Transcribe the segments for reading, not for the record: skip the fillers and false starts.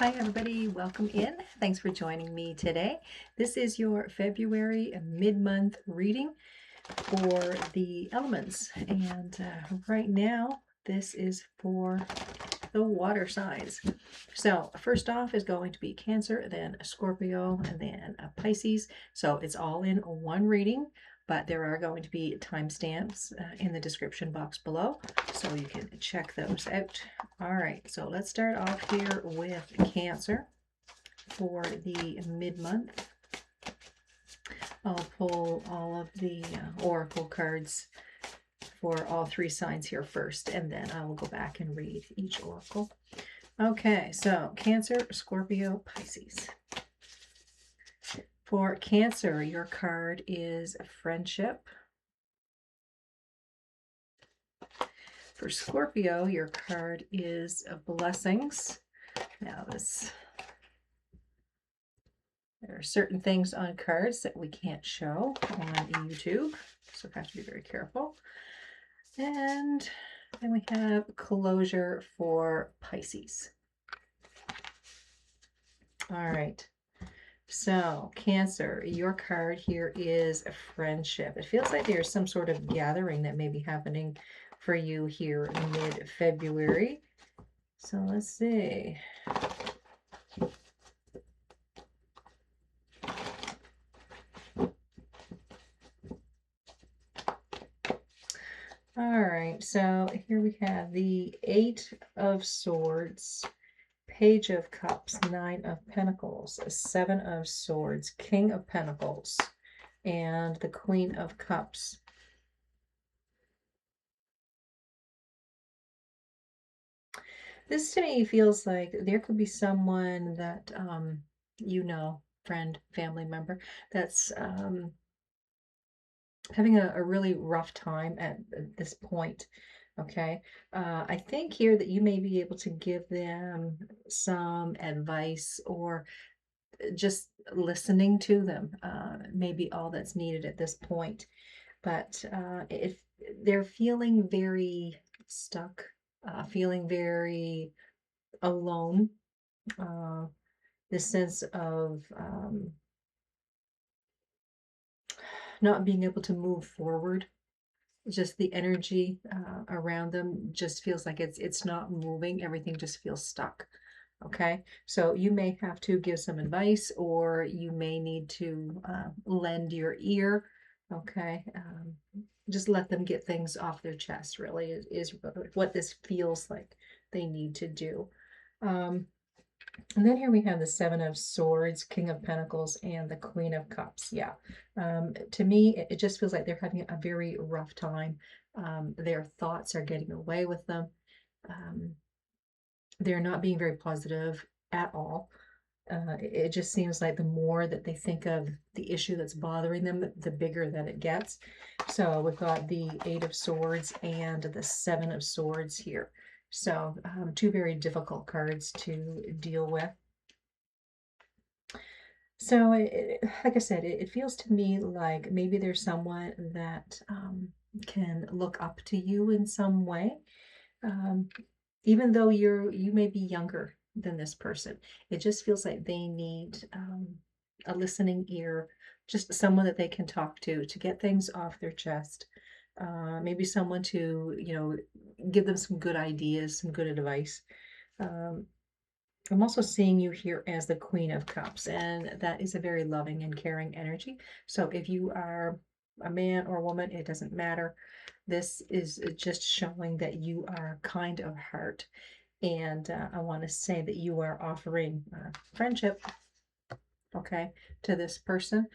Hi everybody, welcome in. Thanks for joining me today. This is your February mid-month reading for the elements. And right now, this is for the water signs. So first off is going to be Cancer, then Scorpio, and then Pisces. So it's all in one reading, but there are going to be timestamps in the description box below, so you can check those out. All right, so let's start off here with Cancer for the mid-month. I'll pull all of the oracle cards for all three signs here first, and then I will go back and read each oracle. Okay, so Cancer, Scorpio, Pisces. For Cancer, your card is Friendship. For Scorpio, your card is Blessings. Now there are certain things on cards that we can't show on YouTube, so we have to be very careful. And then we have Closure for Pisces. All right. So, Cancer, your card here is a Friendship. It feels like there's some sort of gathering that may be happening for you here in mid-February. So let's see. All right, so here we have the Eight of Swords, Page of Cups, Nine of Pentacles, Seven of Swords, King of Pentacles, and the Queen of Cups. This to me feels like there could be someone that, friend, family member, that's having a really rough time at this point. Okay. I think here that you may be able to give them some advice, or just listening to them, maybe all that's needed at this point. But if they're feeling very stuck, feeling very alone, this sense of not being able to move forward, just the energy around them just feels like it's not moving. Everything just feels stuck. Okay, so you may have to give some advice, or you may need to lend your ear. Okay, just let them get things off their chest, really is what this feels like they need to do. And then here we have the Seven of Swords, King of Pentacles, and the Queen of Cups. Yeah. To me, it just feels like they're having a very rough time. Their thoughts are getting away with them. They're not being very positive at all. It just seems like the more that they think of the issue that's bothering them, the bigger that it gets. So we've got the Eight of Swords and the Seven of Swords here. So two very difficult cards to deal with. So, like I said, it feels to me like maybe there's someone that can look up to you in some way, um, even though you may be younger than this person. It just feels like they need a listening ear, just someone that they can talk to get things off their chest. Maybe someone to give them some good ideas, some good advice. I'm also seeing you here as the Queen of Cups, and that is a very loving and caring energy. So if you are a man or a woman, it doesn't matter. This is just showing that you are kind of heart. And I want to say that you are offering friendship, okay, to this person.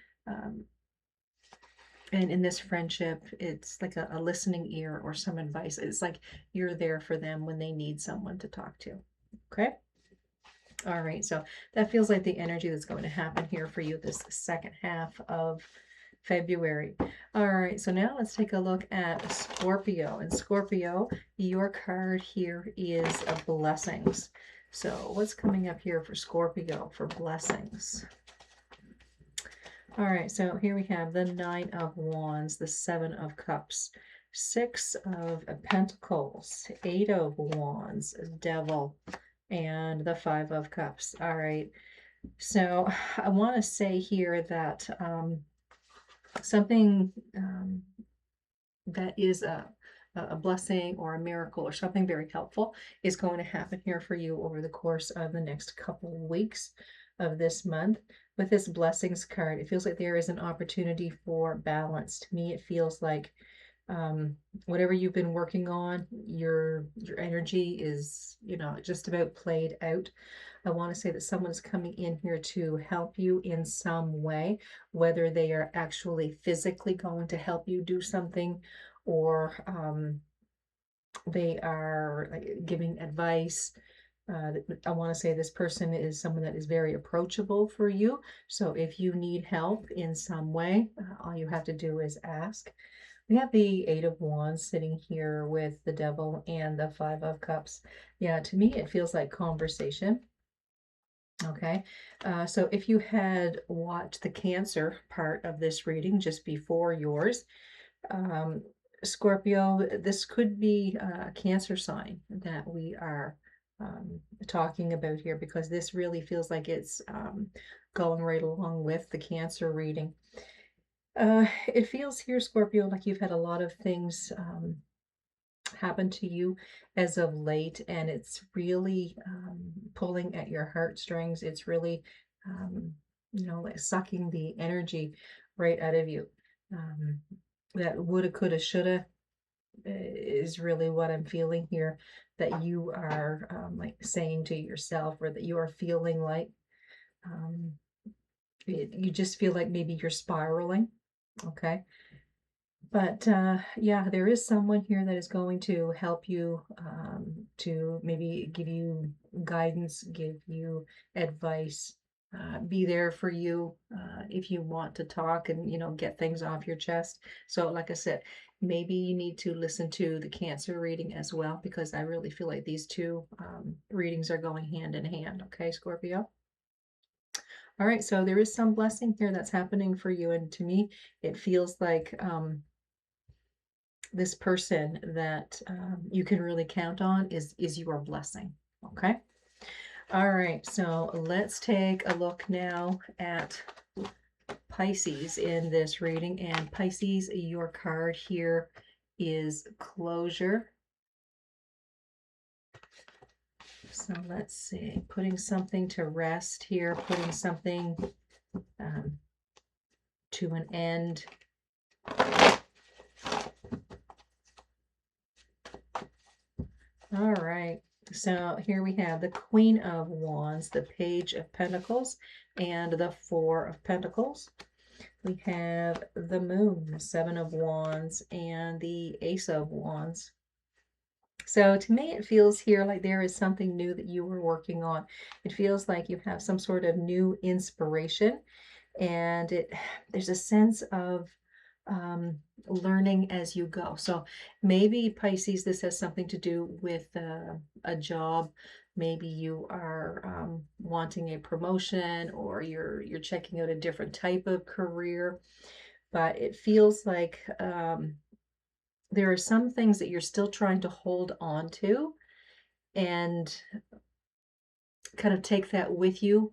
And in this friendship, it's like a listening ear or some advice. It's like you're there for them when they need someone to talk to, okay? All right, so that feels like the energy that's going to happen here for you this second half of February. All right, so now let's take a look at Scorpio. And Scorpio, your card here is a Blessings. So what's coming up here for Scorpio for blessings? All right, so here we have the Nine of Wands, the Seven of Cups, Six of Pentacles, Eight of Wands, Devil, and the Five of Cups. All right. So I want to say here that something that is a blessing or a miracle or something very helpful is going to happen here for you over the course of the next couple of weeks of this month. With this blessings card, it feels like there is an opportunity for balance. To me, it feels like um, whatever you've been working on, your energy is, just about played out. I want to say that someone is coming in here to help you in some way, whether they are actually physically going to help you do something, or they are like giving advice. I want to say this person is someone that is very approachable for you. So if you need help in some way, all you have to do is ask. We have the Eight of Wands sitting here with the Devil and the Five of Cups. Yeah, to me, it feels like conversation. Okay, so if you had watched the Cancer part of this reading just before yours, um, Scorpio, this could be a Cancer sign that we are talking about here, because this really feels like it's going right along with the Cancer reading. It feels here, Scorpio, like you've had a lot of things happen to you as of late, and it's really pulling at your heartstrings. It's really, like sucking the energy right out of you. Um, that woulda, coulda, shoulda is really what I'm feeling here. That you are like saying to yourself, or that you are feeling like um, you just feel like maybe you're spiraling. Okay. But yeah, there is someone here that is going to help you, to maybe give you guidance, give you advice, be there for you if you want to talk and, get things off your chest. So, like I said, maybe you need to listen to the Cancer reading as well, because I really feel like these two readings are going hand in hand. Okay, Scorpio? All right, so there is some blessing here that's happening for you. And to me, it feels like this person that you can really count on is your blessing. Okay. All right. So let's take a look now at Pisces in this reading. And Pisces, your card here is closure. So let's see, putting something to rest here, putting something to an end. All right. So here we have the Queen of Wands, the Page of Pentacles, and the Four of Pentacles. We have the Moon, the Seven of Wands, and the Ace of Wands. So to me, it feels here like there is something new that you were working on. It feels like you have some sort of new inspiration, and there's a sense of learning as you go. So maybe, Pisces, this has something to do with a job. Maybe you are wanting a promotion, or you're checking out a different type of career. But it feels like there are some things that you're still trying to hold on to, and kind of take that with you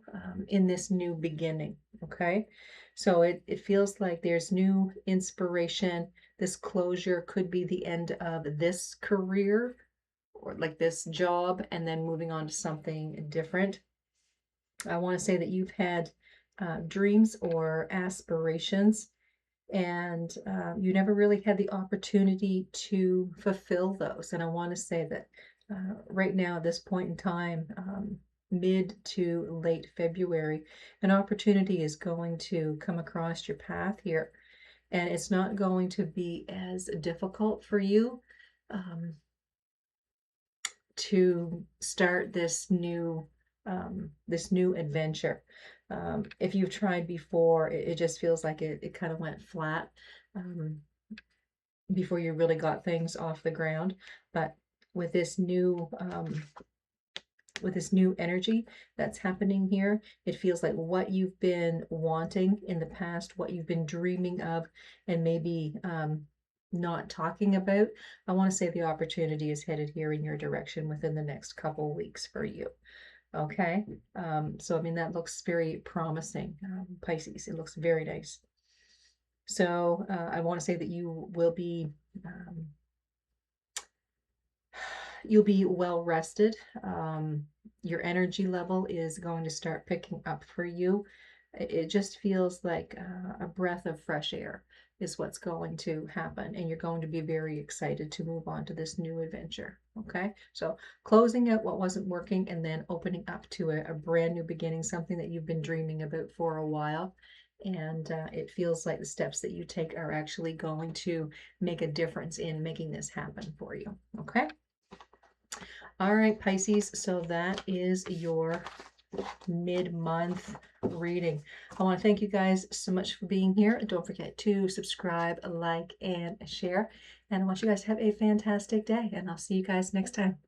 in this new beginning. Okay. So it feels like there's new inspiration. This closure could be the end of this career, or like this job, and then moving on to something different. I want to say that you've had dreams or aspirations, and you never really had the opportunity to fulfill those. And I want to say that right now, at this point in time, mid to late February, an opportunity is going to come across your path here, and it's not going to be as difficult for you to start this new adventure. If you've tried before, it just feels like it kind of went flat um, before you really got things off the ground. But with this new energy that's happening here, it feels like what you've been wanting in the past, what you've been dreaming of, and maybe not talking about, I want to say the opportunity is headed here in your direction within the next couple weeks for you. Okay. So, I mean, that looks very promising, Pisces. It looks very nice. So, I want to say that you will be, um, you'll be well rested. Your energy level is going to start picking up for you. It just feels like a breath of fresh air is what's going to happen, and you're going to be very excited to move on to this new adventure. Okay, so closing out what wasn't working and then opening up to a brand new beginning, something that you've been dreaming about for a while. And it feels like the steps that you take are actually going to make a difference in making this happen for you. Okay. All right, Pisces, so that is your mid-month reading. I want to thank you guys so much for being here. Don't forget to subscribe, like, and share. And I want you guys to have a fantastic day, and I'll see you guys next time.